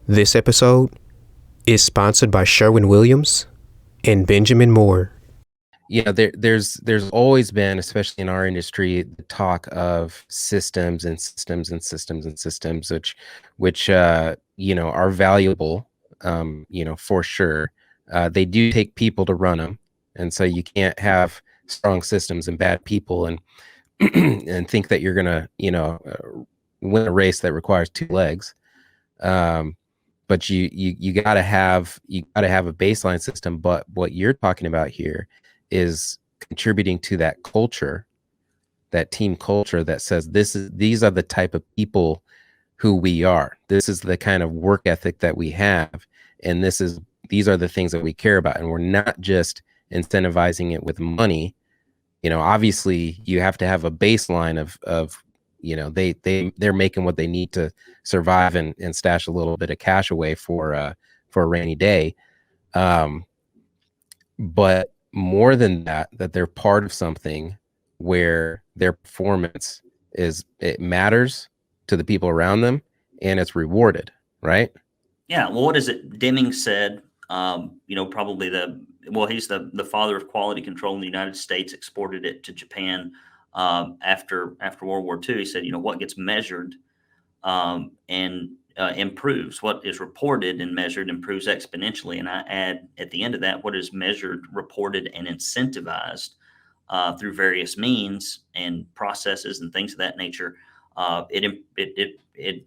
This episode is sponsored by Sherwin-Williams and Benjamin Moore. There's always been, especially in our industry, the talk of systems and systems and systems and systems, which are valuable, for sure. They do take people to run them, and so you can't have strong systems and bad people, and and think that you're gonna, win a race that requires two legs. But you gotta have a baseline system. But what you're talking about here is contributing to that culture, that team culture that says these are the type of people who we are. This is the kind of work ethic that we have, and these are the things that we care about. And we're not just incentivizing it with money. Obviously you have to have a baseline of they're making what they need to survive and stash a little bit of cash away for a rainy day. But more than that they're part of something where their performance it matters to the people around them, and it's rewarded, right? Yeah. Well, what is it? Deming said, probably he's the father of quality control in the United States, exported it to Japan after World War II. He said, what gets measured and improves. What is reported and measured improves exponentially. And I add at the end of that, what is measured, reported, and incentivized through various means and processes and things of that nature. It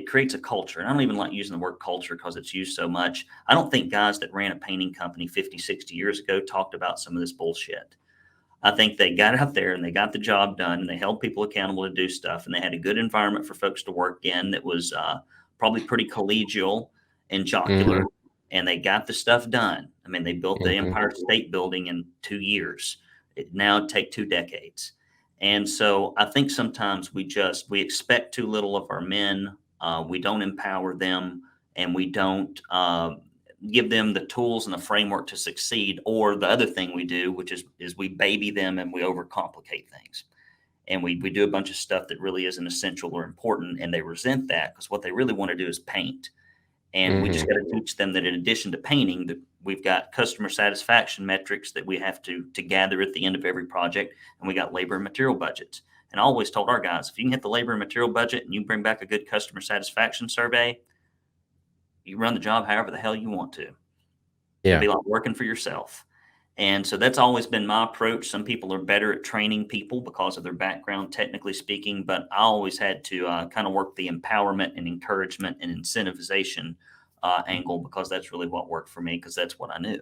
creates a culture. And I don't even like using the word culture because it's used so much. I don't think guys that ran a painting company 50, 60 years ago talked about some of this bullshit. I think they got out there and they got the job done and they held people accountable to do stuff. And they had a good environment for folks to work in that was probably pretty collegial and jocular. And they got the stuff done. I mean, they built the Empire State Building in 2 years. It now take 2 decades. And so I think sometimes we expect too little of our men. We don't empower them, and we don't give them the tools and the framework to succeed. Or the other thing we do, which is we baby them and we overcomplicate things. And we do a bunch of stuff that really isn't essential or important, and they resent that because what they really want to do is paint. And we just got to teach them that in addition to painting, that we've got customer satisfaction metrics that we have to gather at the end of every project, and we got labor and material budgets. And I always told our guys, if you can hit the labor and material budget and you bring back a good customer satisfaction survey, you run the job however the hell you want to. Yeah. It'll be like working for yourself. And so that's always been my approach. Some people are better at training people because of their background, technically speaking, but I always had to kind of work the empowerment and encouragement and incentivization angle because that's really what worked for me because that's what I knew.